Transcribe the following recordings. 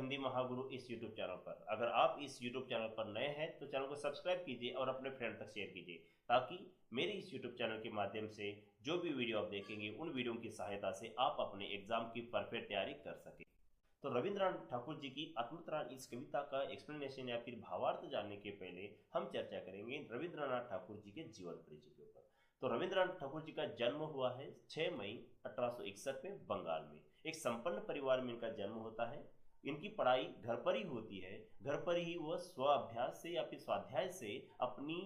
हिंदी महागुरु इस YouTube channel पर। अगर आप इस यूट्यूब चैनल पर नए हैं तो चैनल को सब्सक्राइब कीजिए और अपने फ्रेंड तक शेयर कीजिए, ताकि मेरे इस यूट्यूब चैनल के माध्यम से जो भी वीडियो आप देखेंगे उन वीडियो की सहायता से आप अपने एग्जाम की परफेक्ट तैयारी कर सकें। तो रविंद्रनाथ ठाकुर जी की आत्मत्राण इस कविता का एक्सप्लेनेशन या फिर भावार्थ जानने के पहले हम चर्चा करेंगे रविंद्रनाथ ठाकुर जी के जीवन परिचय के ऊपर। तो रविंद्रनाथ ठाकुर जी का जन्म हुआ है 6 मई 1861 में बंगाल में। एक संपन्न परिवार में इनका जन्म होता है। इनकी पढ़ाई घर पर ही होती है। घर पर ही वह स्व अभ्यास से या फिर स्वाध्याय से अपनी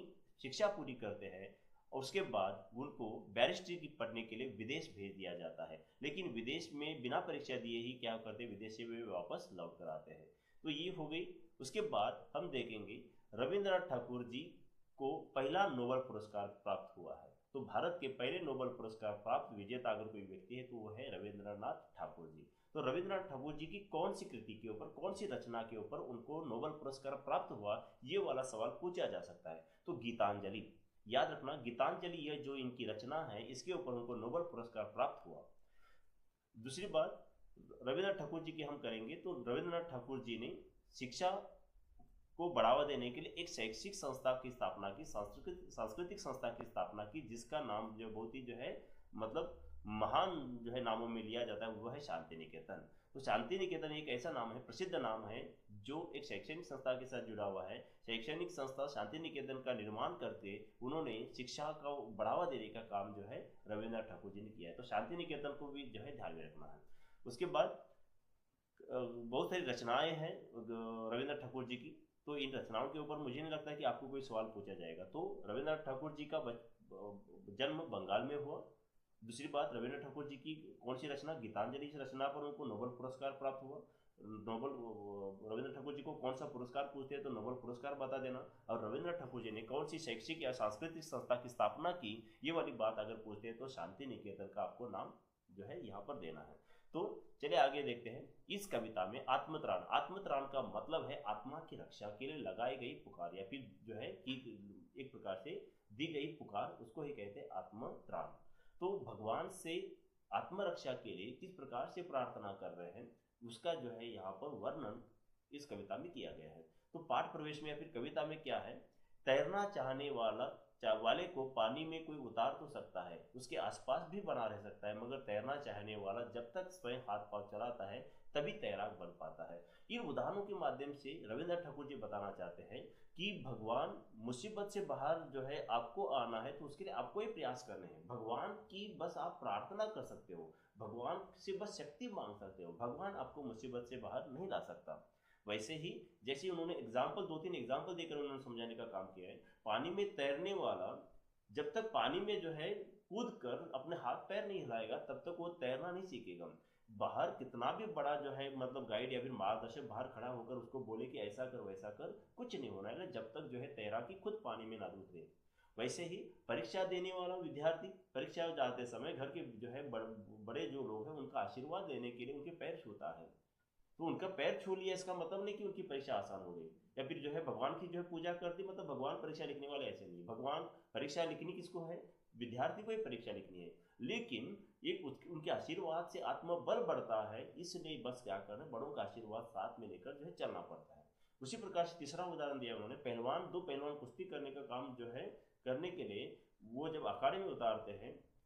शिक्षा पूरी करते हैं और उसके बाद उनको बैरिस्ट्री की पढ़ने के लिए विदेश भेज दिया जाता है। लेकिन विदेश में बिना परीक्षा दिए ही क्या करते हैं, विदेश से वे वापस लौट कर आते हैं। तो ये हो गई। उसके बाद हम देखेंगे रविंद्रनाथ ठाकुर जी को पहला नोबेल पुरस्कार प्राप्त हुआ है। तो भारत के पहले नोबेल पुरस्कार प्राप्त विजेता अगर कोई व्यक्ति है तो वो है रविंद्रनाथ ठाकुर जी। तो रविंद्रनाथ ठाकुर जी की कौन सी कृति के ऊपर, कौन सी रचना के ऊपर उनको नोबेल पुरस्कार प्राप्त हुआ, ये वाला सवाल पूछा जा सकता है। तो गीतांजलि, याद रखना, गीतांजलि यह जो इनकी रचना है इसके ऊपर उनको नोबेल पुरस्कार प्राप्त हुआ। दूसरी बात रविंद्रनाथ ठाकुर जी की हम करेंगे तो रविंद्रनाथ ठाकुर जी ने शिक्षा को बढ़ावा देने के लिए एक शैक्षिक संस्था की स्थापना की, सांस्कृतिक संस्था की स्थापना की, जिसका नाम जो बहुत ही जो है मतलब महान जो है नामों में लिया जाता है वो है शांति निकेतन। तो शांति निकेतन एक ऐसा नाम है, प्रसिद्ध नाम है, जो एक शैक्षणिक संस्था के साथ जुड़ा हुआ है। शैक्षणिक संस्था शांति निकेतन का निर्माण करके उन्होंने शिक्षा का बढ़ावा देने का काम जो है रविंद्रनाथ ठाकुर जी ने किया है। तो शांति निकेतन को भी जो है ध्यान में रखना है। उसके बाद बहुत सारी रचनाएं हैं रविंद्रनाथ ठाकुर जी की। तो इन रचनाओं के ऊपर मुझे नहीं लगता कि आपको कोई सवाल पूछा जाएगा। तो रविंद्रनाथ ठाकुर जी का जन्म बंगाल में हुआ। दूसरी बात, रविंद्रनाथ ठाकुर जी की कौन सी रचना, गीतांजलि, इस रचना पर उनको नोबेल पुरस्कार प्राप्त हुआ। रविंद्रनाथ ठाकुर जी को कौन सा पुरस्कार पूछते हैं तो नोबेल पुरस्कार बता देना। और रविंद्रनाथ ठाकुर जी ने कौन सी शैक्षिक या सांस्कृतिक संस्था की स्थापना की, ये वाली बात अगर पूछते हैं तो शांति निकेतन का आपको नाम जो है यहाँ पर देना है। तो चलिए आगे देखते हैं। इस कविता में आत्मत्राण, आत्मत्राण का मतलब है आत्मा की रक्षा के लिए लगाई गई पुकार या फिर जो है कि एक प्रकार से दी गई पुकार, उसको ही कहते हैं आत्मत्राण। तो भगवान से आत्मरक्षा के लिए किस प्रकार से प्रार्थना कर रहे हैं उसका जो है यहाँ पर वर्णन इस कविता में किया गया है। तो पाठ प्रवेश में या फिर कविता में क्या है, तैरना चाहने वाले को पानी में कोई उतार तो सकता है, उसके आसपास भी बना रह सकता है, मगर तैरना चाहने वाला जब तक स्वयं हाथ पांव चलाता है तभी तैराक बन पाता है। इन उदाहरणों के माध्यम से रविंद्रनाथ ठाकुर जी बताना चाहते हैं कि भगवान मुसीबत से बाहर जो है आपको आना है तो उसके लिए आपको ही प्रयास करने हैं। भगवान की बस आप प्रार्थना कर सकते हो, भगवान से बस शक्ति मांग सकते हो, भगवान आपको मुसीबत से बाहर नहीं ला सकता। वैसे ही जैसे उन्होंने एग्जाम्पल, 2-3 एग्जाम्पल देकर उन्होंने समझाने का काम किया है। पानी में तैरने वाला जब तक पानी में जो है कूद कर अपने हाथ पैर नहीं हिलाएगा तब तक वो तैरना नहीं सीखेगा। बाहर कितना भी बड़ा जो है मतलब गाइड या फिर मार्गदर्शक बाहर खड़ा होकर उसको बोले कि ऐसा कर वैसा कर, कुछ नहीं होना है जब तक जो है तैराकी खुद पानी में ना उतरे। वैसे ही परीक्षा देने वाला विद्यार्थी परीक्षा जाते समय घर के जो है बड़े जो लोग हैं उनका आशीर्वाद लेने के लिए उनके पैर छूता है। तो उनका पैर छू लिया इसका मतलब नहीं कि उनकी परीक्षा आसान हो गई, या फिर जो है भगवान की जो है पूजा कर दी मतलब भगवान परीक्षा लिखने वाले, ऐसे नहीं। भगवान परीक्षा लिखनी किसको है, विद्यार्थी को ही परीक्षा लिखनी है, लेकिन एक उनके आशीर्वाद से आत्मबल बढ़ता है, इसलिए बस क्या करना है, बड़ों का आशीर्वाद साथ में लेकर जो है चलना पड़ता है। उसी प्रकार से तीसरा उदाहरण दिया उन्होंने, पहलवान, दो पहलवान कुश्ती करने का काम जो है करने के लिए वो जब अखाड़े में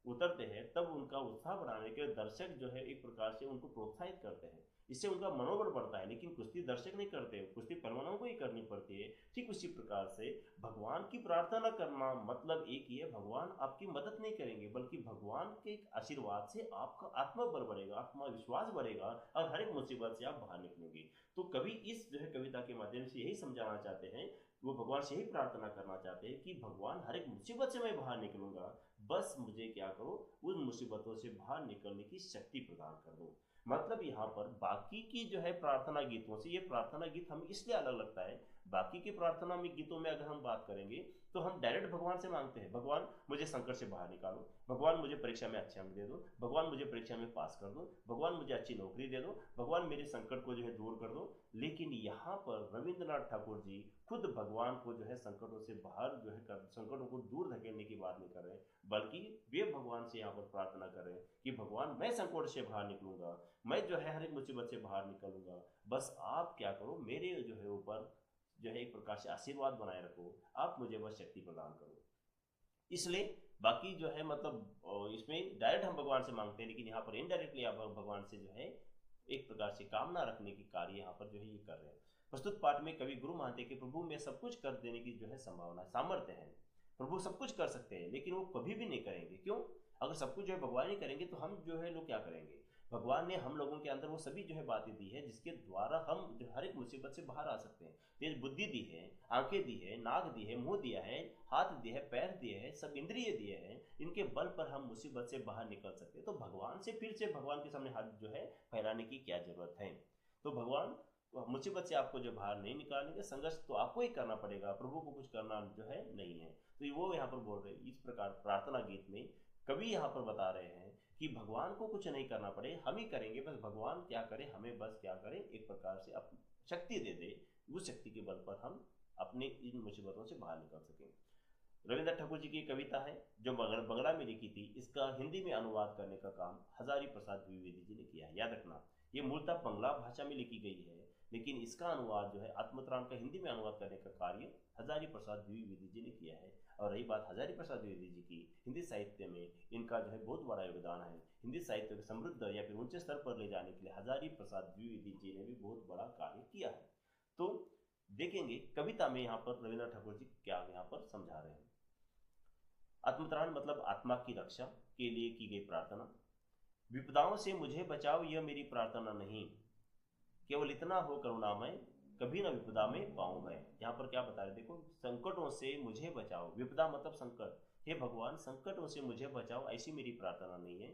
उतरते हैं तब उनका उत्साह बढ़ाने के लिए दर्शक जो है एक प्रकार से उनको प्रोत्साहित करते हैं, इससे उनका मनोबल बढ़ता है। लेकिन कुश्ती दर्शक नहीं करते, कुश्ती पहलवानों को ही करनी पड़ती है। ठीक उसी प्रकार से भगवान की प्रार्थना करना मतलब एक ही है, भगवान आपकी मदद नहीं करेंगे बल्कि भगवान के आशीर्वाद से आपका आत्मबल बढ़ेगा, आत्मविश्वास बढ़ेगा और हर एक मुसीबत से आप बाहर निकलेंगे। तो कवि इस जो है कविता के माध्यम से यही समझाना चाहते हैं, वो भगवान से ही प्रार्थना करना चाहते हैं कि भगवान हर एक मुसीबत से मैं बाहर निकलूंगा, बस मुझे क्या करो, उन मुसीबतों से बाहर निकलने की शक्ति प्रदान कर दो। मतलब यहाँ पर बाकी की जो है प्रार्थना गीतों से ये प्रार्थना गीत हमें इसलिए अलग लगता है, बाकी के प्रार्थना में गीतों में अगर हम बात करेंगे तो हम डायरेक्ट भगवान से मांगते हैं, भगवान मुझे संकट से बाहर निकालो, भगवान मुझे परीक्षा में अच्छे अंक दे दो, भगवान मुझे परीक्षा में पास कर दो, भगवान मुझे अच्छी नौकरी दे दो, भगवान मेरे संकट को जो है दूर कर दो। लेकिन यहाँ पर रविंद्रनाथ ठाकुर जी खुद भगवान को जो है संकटों से बाहर जो है संकटों को दूर धकेलने की बात नहीं कर रहे, बल्कि वे भगवान से यहाँ पर प्रार्थना कर रहे हैं कि भगवान मैं संकट से बाहर निकलूंगा, मैं जो है हर एक मुसीबत से बाहर निकलूंगा, बस आप क्या करो मेरे जो है ऊपर जो है एक प्रकार से आशीर्वाद बनाए रखो, आप मुझे बस शक्ति प्रदान करो। इसलिए बाकी जो है मतलब इसमें डायरेक्ट हम भगवान से मांगते हैं, लेकिन यहाँ पर इनडायरेक्टली आप भगवान से जो है एक प्रकार से कामना रखने की कार्य यहाँ पर जो है ये कर रहे हैं। प्रस्तुत पाठ में कवि गुरु मानते हैं कि प्रभु में सब कुछ कर देने की जो है संभावना सामर्थ्य है, प्रभु सब कुछ कर सकते हैं, लेकिन वो कभी भी नहीं करेंगे। क्यों? अगर सब कुछ जो है भगवान ही करेंगे तो हम जो है लोग क्या करेंगे? भगवान ने हम लोगों के अंदर वो सभी जो है बातें दी है जिसके द्वारा हम जो हर एक मुसीबत से बाहर आ सकते हैं। तेज बुद्धि दी है, आंखें दी है, नाक दी है, मुंह दिया है, हाथ दिए है, पैर दिए है, सब इंद्रिय दिए हैं, इनके बल पर हम मुसीबत से बाहर निकल सकते हैं। तो भगवान से फिर से भगवान के सामने हाथ जो है फैलाने की क्या जरूरत है? तो भगवान मुसीबत से आपको जो बाहर नहीं निकालेंगे, संघर्ष तो आपको ही करना पड़ेगा, प्रभु को कुछ करना जो है नहीं है। तो वो यहाँ पर बोल रहे हैं, इस प्रकार प्रार्थना गीत में कवि यहाँ पर बता रहे हैं कि भगवान को कुछ नहीं करना पड़े, हम ही करेंगे, बस भगवान क्या करे, हमें बस क्या करे, एक प्रकार से अपनी शक्ति दे दे, उस शक्ति के बल पर हम अपने इन मुसीबतों से बाहर निकल सकें। रविंद्र ठाकुर जी की कविता है जो बंगला में लिखी थी, इसका हिंदी में अनुवाद करने का काम हजारी प्रसाद द्विवेदी जी ने किया है। याद रखना, ये मूलतः बंगला भाषा में लिखी गई है, लेकिन इसका अनुवाद जो है आत्मत्राण का हिंदी में अनुवाद करने का कार्य हजारी प्रसाद द्विवेदी जी ने किया है। और रही बात हजारी प्रसाद द्विवेदी जी की, हिंदी साहित्य में इनका जो है बहुत बड़ा योगदान है। हिंदी साहित्य को समृद्ध या फिर ऊंचे स्तर पर ले जाने के लिए हजारी प्रसाद द्विवेदी जी ने भी बहुत बड़ा कार्य किया है। तो देखेंगे कविता में यहाँ पर रविंद्रनाथ ठाकुर जी क्या यहाँ पर समझा रहे हैं। आत्मत्राण मतलब आत्मा की रक्षा के लिए की गई प्रार्थना। विपदाओं से मुझे बचाओ यह मेरी प्रार्थना नहीं, केवल इतना हो करुणामय कभी न विपदा में पाऊं मैं। यहाँ पर क्या बता रहे, देखो, संकटों से मुझे बचाओ, विपदा मतलब संकट, हे भगवान संकटों से मुझे बचाओ ऐसी मेरी प्रार्थना नहीं है,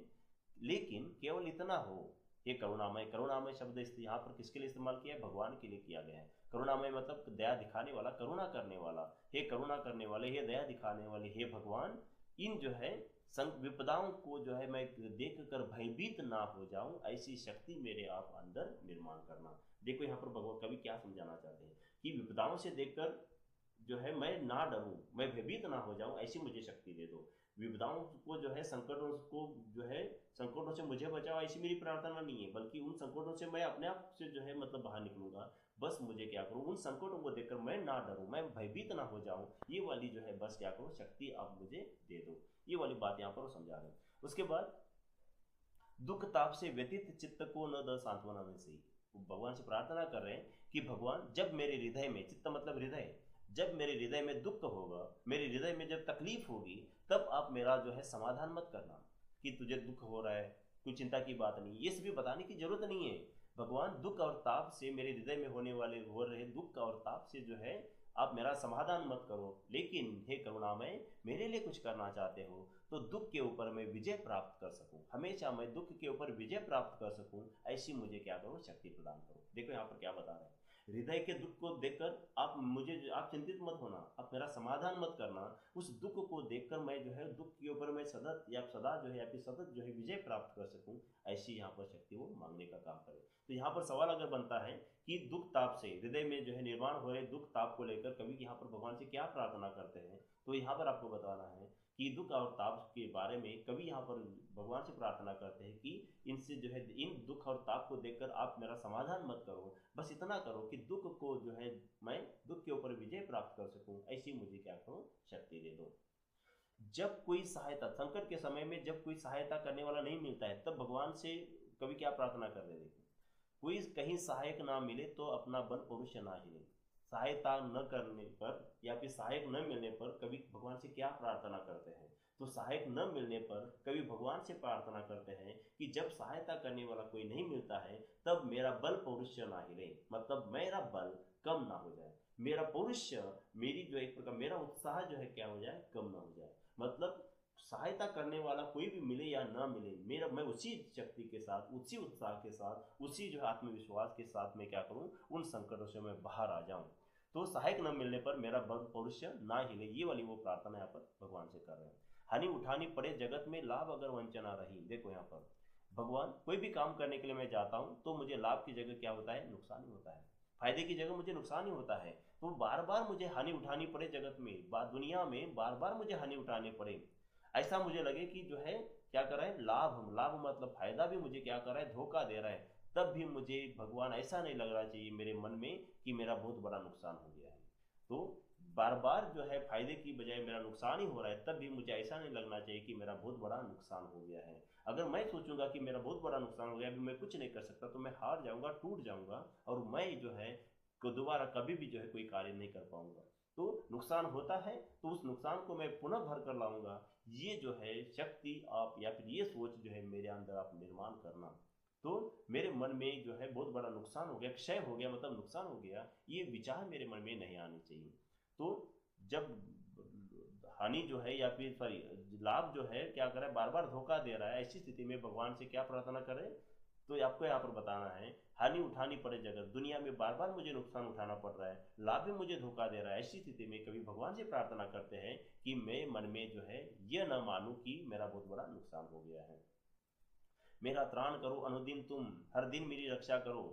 लेकिन केवल इतना हो, ये करुणामय। करुणामय शब्द यहाँ पर किसके लिए इस्तेमाल किया है? भगवान के लिए किया गया है। करुणामय मतलब दया दिखाने वाला, करुणा करने वाला, हे करुणा करने वाले, हे दया दिखाने वाले, हे भगवान, इन जो है विपदाओं को जो है मैं देख कर भयभीत ना हो जाऊं, ऐसी शक्ति मेरे आप अंदर निर्माण करना। देखो यहाँ पर भगवान कवि क्या समझाना चाहते हैं कि विपदाओं से देखकर जो है मैं ना डरूं, मैं भयभीत ना हो जाऊं, ऐसी मुझे शक्ति दे दो। विपदाओं को जो है संकटों को जो है संकटों से मुझे बचाओ ऐसी मेरी प्रार्थना नहीं है, बल्कि उन संकटों से मैं अपने आप से जो है मतलब बाहर निकलूंगा। बस मुझे क्या करूं, उन संकटों को देखकर मैं ना डरूं, मैं भयभीत ना हो जाऊं, ये वाली जो है बस क्या करो शक्ति आप मुझे दे दो। ये वाली बात यहाँ पर वो समझा रहे हैं। उसके बाद दुख ताप से व्यतीत चित्त को न द सांत्वना में सही, भगवान से प्रार्थना कर रहे हैं कि भगवान जब मेरे हृदय में, चित्त मतलब हृदय, जब मेरे हृदय में दुख होगा, मेरे हृदय में जब तकलीफ होगी, तब आप मेरा जो है समाधान मत करना कि तुझे दुख हो रहा है, कोई चिंता की बात नहीं, ये सभी बताने की जरूरत नहीं है। भगवान दुख और ताप से, मेरे हृदय में होने वाले हो रहे दुख और ताप से जो है आप मेरा समाधान मत करो, लेकिन हे करुणामय मेरे लिए कुछ करना चाहते हो तो दुख के ऊपर मैं विजय प्राप्त कर सकूं, हमेशा मैं दुख के ऊपर विजय प्राप्त कर सकूं, ऐसी मुझे क्या करो शक्ति प्रदान करो। देखो यहाँ पर क्या बता रहे हैं, हृदय के दुख को देखकर आप चिंतित मत होना, आप मेरा समाधान मत करना, उस दुख को देखकर मैं जो है दुख के ऊपर मैं सदा जो है या फिर सतत जो है विजय प्राप्त कर सकूं, ऐसी यहाँ पर शक्ति वो मांगने का काम करे। तो यहाँ पर सवाल अगर बनता है कि दुख ताप से हृदय में जो है निर्माण हो रहे दुख ताप को लेकर कवि यहाँ पर भगवान से क्या प्रार्थना करते हैं, तो यहाँ पर आपको बताना है कि दुख और ताप के बारे में कवि यहाँ पर भगवान से प्रार्थना करते हैं कि इनसे जो है इन दुख और ताप को देखकर आप मेरा समाधान मत करो, बस इतना करो कि दुख को जो है मैं दुख के ऊपर विजय प्राप्त कर सकूं, ऐसी मुझे क्या करो शक्ति दे दो। जब कोई सहायता, संकट के समय में जब कोई सहायता करने वाला नहीं मिलता है, तब भगवान से कवि क्या प्रार्थना कर रहे हैं, कोई कहीं सहायक ना मिले तो अपना बल पौरुष ना हिले। सहायता न करने पर या फिर सहायक न मिलने पर कवि भगवान से क्या प्रार्थना करते हैं, तो सहायक न मिलने पर कवि भगवान से प्रार्थना करते हैं कि जब सहायता करने वाला कोई नहीं मिलता है तब मेरा बल पौरुष ना हिले, मतलब मेरा बल कम ना हो जाए, मेरा पौरुष, मेरी जो एक प्रकार मेरा उत्साह जो है क्या हो जाए, कम ना हो जाए। मतलब सहायता करने वाला कोई भी मिले या ना मिले, मैं उसी शक्ति के साथ, उसी उत्साह के साथ, उसी जो आत्मविश्वास के साथ मैं क्या करूं, उन संकटों से मैं बाहर आ जाऊं। तो सहायक न मिलने पर मेरा पौरुष ना हिले, ये वाली वो प्रार्थना यहाँ पर भगवान से कर रहे हैं। हानि उठानी पड़े जगत में लाभ अगर वंचना रही, देखो यहाँ पर भगवान कोई भी काम करने के लिए मैं जाता हूँ तो मुझे लाभ की जगह क्या होता है, नुकसान ही होता है, फायदे की जगह मुझे नुकसान ही होता है। तो बार बार मुझे हानि उठानी पड़े जगत में, दुनिया में बार बार मुझे हानि उठानी पड़े, ऐसा मुझे लगे कि जो है क्या कर रहा है, लाभ लाभ मतलब फायदा भी मुझे क्या कर रहा है, धोखा दे रहा है, तब भी मुझे भगवान ऐसा नहीं लग रहा चाहिए मेरे मन में कि मेरा बहुत बड़ा नुकसान हो गया है। तो बार बार जो है फायदे की बजाय मेरा नुकसान ही हो रहा है, तब भी मुझे ऐसा नहीं लगना चाहिए कि मेरा बहुत बड़ा नुकसान हो गया है। अगर मैं सोचूंगा कि मेरा बहुत बड़ा नुकसान हो गया, अभी मैं कुछ नहीं कर सकता, तो मैं हार जाऊंगा, टूट जाऊंगा, और मैं जो है को दोबारा कभी भी जो है कोई कार्य नहीं कर पाऊंगा। तो नुकसान होता है तो उस नुकसान को मैं पुनः भर कर लाऊंगा, ये जो है शक्ति आप या फिर ये सोच जो है मेरे अंदर आप निर्माण करना। तो मेरे मन में जो है बहुत बड़ा नुकसान हो गया, क्षय हो गया मतलब नुकसान हो गया, ये विचार मेरे मन में नहीं आने चाहिए। तो जब हानि जो है या फिर सॉरी लाभ जो है क्या कर रहा है, बार बार धोखा दे रहा है, ऐसी स्थिति में भगवान से क्या प्रार्थना करें, तो आपको यहाँ पर बताना है, हानि उठानी पड़े जगत, दुनिया में बार बार मुझे नुकसान उठाना पड़ रहा है, लाभ भी मुझे धोखा दे रहा है, ऐसी स्थिति में कभी भगवान से प्रार्थना करते हैं कि मैं मन में जो है यह न मानूं कि मेरा बहुत बड़ा नुकसान हो गया है। मेरा त्राण करो अनुदिन तुम, हर दिन मेरी रक्षा करो,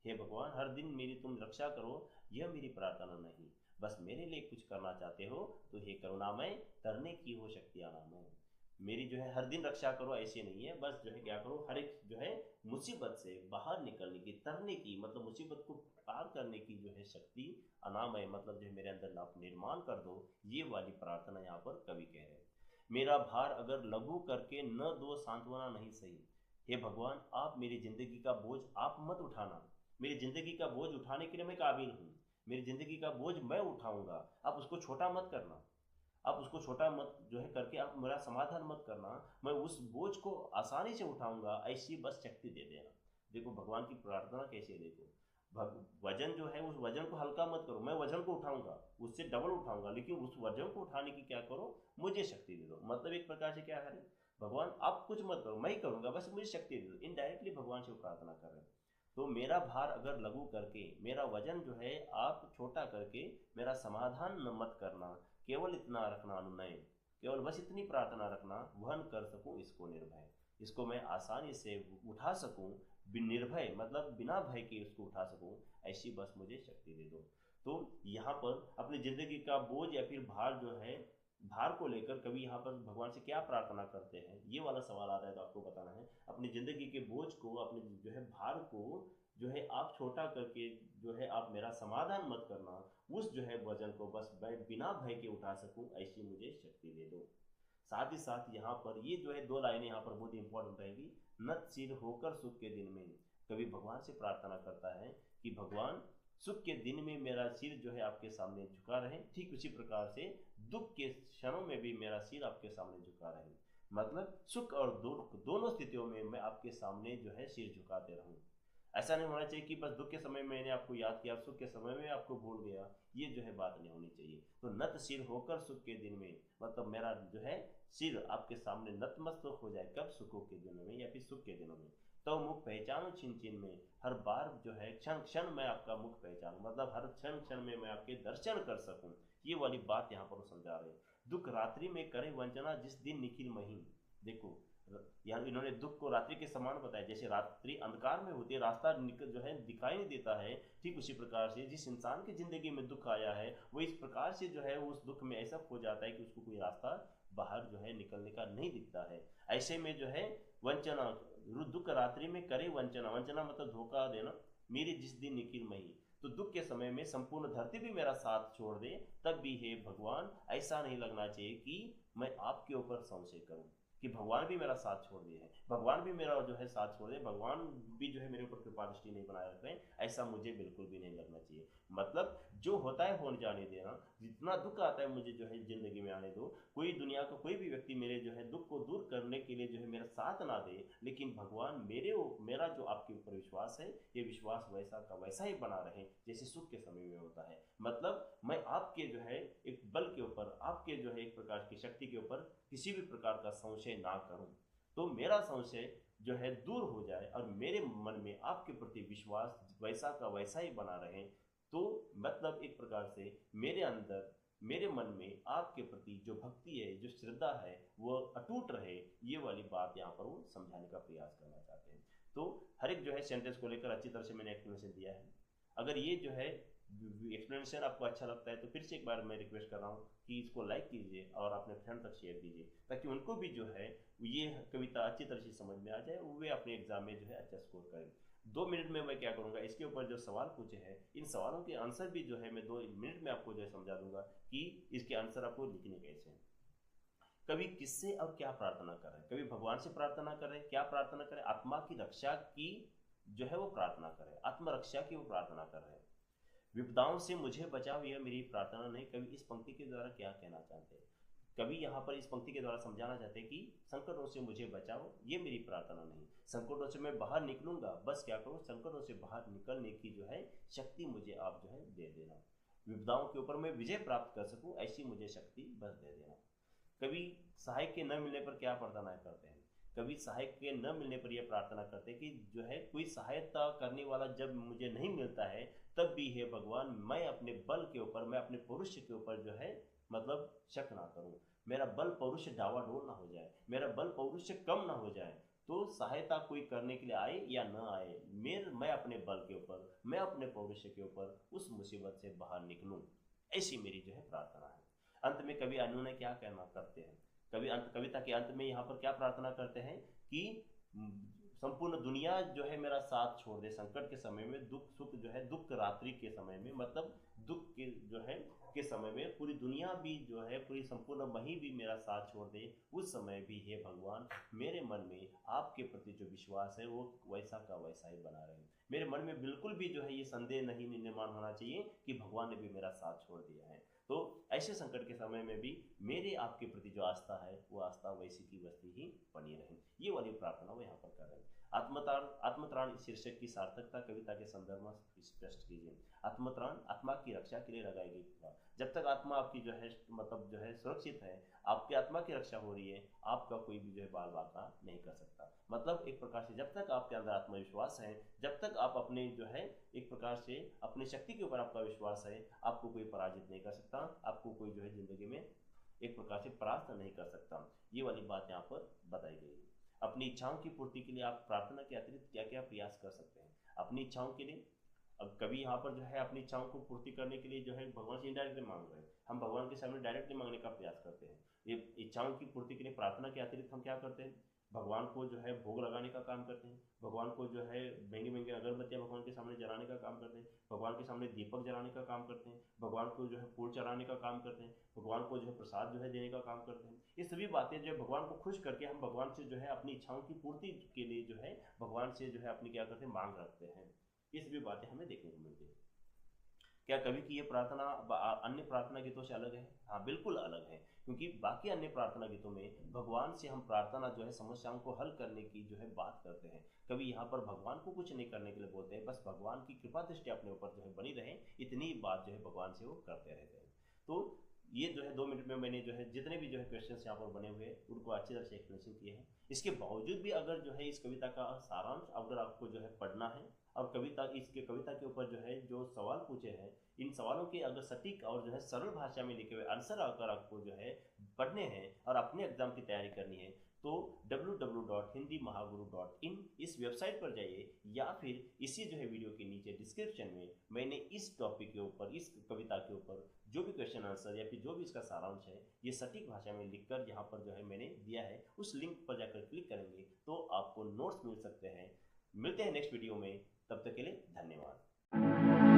हे भगवान हर दिन मेरी तुम रक्षा करो, यह मेरी प्रार्थना नहीं, बस मेरे लिए कुछ करना चाहते हो तो हे करुणामय, तरने की हो शक्ति अनामय, मेरी जो है हर दिन रक्षा करो ऐसे नहीं है, बस जो है क्या करो, हर एक जो है मुसीबत से बाहर निकलने की, तरने की मतलब मुसीबत को पार करने की जो है शक्ति अनामय मतलब जो है मेरे अंदर आप निर्माण कर दो, ये वाली प्रार्थना यहाँ पर कवि कह रहे हैं। मेरा भार अगर लघु करके न दो सांत्वना नहीं सही, हे भगवान आप मेरी जिंदगी का बोझ आप मत उठाना, मेरी जिंदगी का बोझ उठाने के लिए मैं काबिल हूँ, मेरी जिंदगी का बोझ मैं उठाऊंगा, आप उसको छोटा मत करना, आप उसको छोटा मत जो है करके आप मेरा समाधान मत करना, मैं उस बोझ को आसानी से उठाऊंगा, ऐसी बस शक्ति दे देना। देखो भगवान की प्रार्थना कैसी है, देखो वजन जो है उस वजन को हल्का मत करो, मैं वजन को उठाऊंगा, उससे डबल उठाऊंगा, लेकिन उस वजन को उठाने की क्या करो, मुझे शक्ति दे दो, मतलब एक प्रकार से क्या है, भगवान आप कुछ मत करो मैं ही करूंगा, बस मुझे शक्ति दे दो, इनडायरेक्टली भगवान से प्रार्थना कर रहे हैं। तो मेरा भार अगर लघु करके, मेरा वजन जो है आप छोटा करके मेरा समाधान न मत करना, केवल इतना रखना अनुनय, केवल बस इतनी प्रार्थना रखना, वहन कर सकूं इसको निर्भय, इसको मैं आसानी से उठा सकूं, निर्भय मतलब बिना भय के उसको उठा सकूं, ऐसी बस मुझे शक्ति दे दो। तो यहाँ पर अपनी जिंदगी का बोझ या फिर भार जो है, भार को लेकर कभी यहाँ पर भगवान से क्या प्रार्थना करते हैं, ये वाला सवाल आता है, तो आपको बताना है अपनी जिंदगी के बोझ को, अपने जो है भार को जो है आप छोटा करके जो है आप मेरा समाधान मत करना, उस जो है वजन को बस मैं बिना भय के उठा सकूं, ऐसी मुझे शक्ति दे दो। साथ ही साथ यहाँ पर ये जो है दो लाइनें यहाँ पर बहुत इंपॉर्टेंट रहेगी, नत सिर होकर सुख के दिन में, कभी भगवान से प्रार्थना करता है कि भगवान सुख के दिन में मेरा सिर जो है आपके सामने झुका रहे, ठीक उसी प्रकार से दुख के क्षणों में भी मेरा सिर आपके सामने झुका रहे, मतलब सुख और दुख दोनों स्थितियों में मैं आपके सामने जो है सिर झुकाते रहूं। ऐसा नहीं होना चाहिए कि बस दुख के समय में मैंने आपको याद किया, सुख के समय में आपको भूल गया, ये जो है बात नहीं होनी चाहिए। तो नत सिर होकर सुख के दिन में, मतलब मेरा जो है सिर आपके सामने नतमस्तक हो जाए, कब, सुखों के दिनों में या फिर सुख के दिनों में, तो मुख पहचानो छिन छिन में, हर बार जो है क्षण क्षण मैं आपका मुख पहचानूं, मतलब हर क्षण क्षण में मैं आपके दर्शन कर सकूं, ये वाली बात यहाँ पर वो समझा रहे हैं। दुख रात्रि में करे वंचना जिस दिन निखिल महीन, देखो यहाँ इन्होंने दुख को रात्रि के समान बताया, जैसे रात्रि अंधकार में होती है, रास्ता जो है दिखाई नहीं देता है, ठीक उसी प्रकार से जिस इंसान की जिंदगी में दुख आया है वो इस प्रकार से जो है उस दुख में ऐसा खो जाता है कि उसको कोई रास्ता बाहर जो है निकलने का नहीं दिखता है। ऐसे में जो है वंचना, दुख रात्रि में करे वंचना, वंचना मतलब धोखा देना, मेरी जिस दिन निखिल मही, तो दुख के समय में संपूर्ण धरती भी मेरा साथ छोड़ दे, तब भी हे भगवान ऐसा नहीं लगना चाहिए कि मैं आपके ऊपर संशय करूं, कि भगवान भी मेरा साथ छोड़ दिए हैं, भगवान भी मेरा जो है साथ छोड़ दे, भगवान भी जो है मेरे ऊपर कृपा दृष्टि नहीं बनाए रख रहे हैं, ऐसा मुझे बिल्कुल भी नहीं लगना चाहिए। मतलब जो होता है होने जाने देना, जितना दुख आता है मुझे जो है जिंदगी में आने दो, कोई दुनिया का कोई भी व्यक्ति मेरे जो है दुख को दूर करने के लिए जो है मेरा साथ ना दे, लेकिन भगवान मेरा जो आपके ऊपर विश्वास है, ये विश्वास वैसा का वैसा ही बना रहे जैसे सुख के समय में होता है। मतलब मैं आपके जो है एक बल के ऊपर, आपके जो है एक प्रकार की शक्ति के ऊपर किसी भी प्रकार का संशय ना करूं, तो मेरा संशय जो है दूर हो जाए और मेरे मन में आपके प्रति विश्वास वैसा का वैसा ही बना रहे, तो मतलब एक प्रकार से मेरे अंदर, मेरे मन में आपके प्रति जो भक्ति है, जो श्रद्धा है, वो अटूट रहे, ये वाली बात यहाँ पर वो समझाने का प्रयास करना चाहते हैं। तो हर एक जो है सेंटेंस को लेकर अच्छी तरह से मैंने एक्सप्लेनेशन दिया है। अगर ये जो है एक्सप्लेनेशन आपको अच्छा लगता है तो फिर से एक बार मैं रिक्वेस्ट कर रहा हूँ कि इसको लाइक कीजिए और अपने फ्रेंड तक शेयर कीजिए, ताकि उनको भी जो है ये कविता अच्छी तरह से समझ में आ जाए, वे अपने एग्जाम में जो है अच्छा स्कोर करें। 2 मिनट में मैं क्या करूंगा, इसके ऊपर जो सवाल पूछे हैं इन सवालों के आंसर भी जो है मैं 2 मिनट में आपको जो है समझा दूंगा कि इसके आंसर आपको लिखने कैसे हैं। कभी किससे और क्या प्रार्थना कर रहे हैं, कभी भगवान से प्रार्थना कर रहे हैं, क्या प्रार्थना करें, आत्मा की रक्षा की जो है वो प्रार्थना करें, आत्मरक्षा की वो प्रार्थना कर रहे हैं। विपदाओं से मुझे बचाओ यह मेरी प्रार्थना नहीं, कवि इस पंक्ति के द्वारा क्या कहना चाहते हैं। कवि यहाँ पर इस पंक्ति के द्वारा समझाना चाहते हैं कि संकटों से मुझे बचाओ ये मेरी प्रार्थना नहीं, संकटों से मैं बाहर निकलूंगा, बस क्या करूँ, संकटों से बाहर निकलने की जो है शक्ति मुझे आप जो है दे देना, विपदाओं के ऊपर मैं विजय प्राप्त कर सकूं ऐसी मुझे शक्ति बस दे देना। कभी सहायक के न मिलने पर क्या प्रार्थना करते हैं, कभी सहायक के न मिलने पर यह प्रार्थना करते हैं कि जो है कोई सहायता करने वाला जब मुझे नहीं मिलता है तब भी हे भगवान मैं अपने बल के ऊपर, मैं अपने पौरुष के ऊपर जो है मतलब शक ना करूं, मेरा बल पौरुष डावाडोल ना हो जाए, मेरा बल पौरुष कम ना हो जाए। तो सहायता कोई करने के लिए आए या न आए, मैं अपने बल के ऊपर, मैं अपने पौरुष के ऊपर उस मुसीबत से बाहर निकलूं, ऐसी मेरी जो है प्रार्थना है। अंत में कवि अन्य क्या कहना करते हैं, कविता के अंत में यहाँ पर क्या प्रार्थना करते हैं कि संपूर्ण दुनिया जो है मेरा साथ छोड़ दे, संकट के समय में, दुख सुख जो है, दुख रात्रि के समय में, मतलब दुख के जो है के समय में पूरी दुनिया भी जो है, पूरी संपूर्ण मही भी मेरा साथ छोड़ दे, उस समय भी हे भगवान मेरे मन में आपके प्रति जो विश्वास है वो वैसा का वैसा ही बना रहे। मेरे मन में बिल्कुल भी जो है ये संदेह नहीं निर्माण होना चाहिए कि भगवान ने भी मेरा साथ छोड़ दिया है। तो ऐसे संकट के समय में भी मेरे आपके प्रति जो आस्था है वो आस्था वैसी की वैसी ही बनी रहे, ये वाली प्रार्थना वो यहाँ पर कर रहे हैं। आत्मत्राण शीर्षक की सार्थकता कविता के संदर्भ में स्पष्ट कीजिए। आत्मत्राण आत्मा की रक्षा के लिए लगाई गई। जब तक आत्मा आपकी जो है मतलब जो है सुरक्षित है, आपकी आत्मा की रक्षा हो रही है, आपका कोई भी जो है बाल बाका नहीं कर सकता। मतलब एक प्रकार से जब तक आपके अंदर आत्मविश्वास है, जब तक आप अपने जो है एक प्रकार से अपनी शक्ति के ऊपर आपका विश्वास है, आपको कोई पराजित नहीं कर सकता, आपको कोई जो है जिंदगी में एक प्रकार से परास्त नहीं कर सकता। ये वाली बात यहाँ पर बताई गई है। अपनी इच्छाओं की पूर्ति के लिए आप प्रार्थना के अतिरिक्त क्या क्या प्रयास कर सकते हैं अपनी इच्छाओं के लिए। अब कभी यहाँ पर जो है अपनी इच्छाओं को पूर्ति करने के लिए जो है भगवान से इनडायरेक्टली मांग रहे हैं, हम भगवान के सामने डायरेक्टली मांगने का प्रयास करते हैं। ये इच्छाओं की पूर्ति के लिए प्रार्थना के अतिरिक्त हम क्या करते हैं, भगवान को जो है भोग लगाने का काम करते हैं, भगवान को जो है महंगी महंगी अगरबत्तियाँ भगवान के सामने जलाने का काम करते हैं, भगवान के सामने दीपक जलाने का काम करते हैं, भगवान को जो है फूल चढ़ाने का काम करते हैं, भगवान को जो है प्रसाद जो है देने का काम करते हैं। ये सभी बातें जो है भगवान को खुश करके हम भगवान से जो है अपनी इच्छाओं की पूर्ति के लिए जो है भगवान से जो है अपनी क्या करते हैं, मांग रखते हैं। ये सभी बातें हमें देखने को मिलती है। क्या कवि की ये प्रार्थना अन्य प्रार्थना गीतों से अलग है? हाँ बिल्कुल अलग है, क्योंकि बाकी अन्य प्रार्थना गीतों में भगवान से हम प्रार्थना जो है समस्याओं को हल करने की जो है बात करते हैं। कवि यहाँ पर भगवान को कुछ नहीं करने के लिए बोलते हैं, बस भगवान की कृपा दृष्टि अपने ऊपर जो है बनी रहे, इतनी बात जो है भगवान से वो करते रहते हैं। तो ये जो है 2 मिनट में मैंने जो है जितने भी जो है क्वेश्चंस यहाँ पर बने हुए हैं उनको अच्छी तरह से एक्सप्लेनेशन किए हैं। इसके बावजूद भी अगर जो है इस कविता का सारांश अगर आपको जो है पढ़ना है और कविता के ऊपर जो है जो सवाल पूछे हैं, इन सवालों के अगर सटीक और जो है सरल भाषा में लिखे हुए आंसर अगर आपको जो है पढ़ने हैं और अपने एग्जाम की तैयारी करनी है तो www.hindimahaguru.in इस वेबसाइट पर जाइए, या फिर इसी जो है वीडियो के नीचे डिस्क्रिप्शन में मैंने इस टॉपिक के ऊपर, इस कविता के ऊपर जो भी क्वेश्चन आंसर या फिर जो भी इसका सारांश है ये सटीक भाषा में लिखकर यहाँ पर जो है मैंने दिया है, उस लिंक पर जाकर क्लिक करेंगे तो आपको नोट्स मिल सकते हैं। मिलते हैं नेक्स्ट वीडियो में, तब तक के लिए धन्यवाद।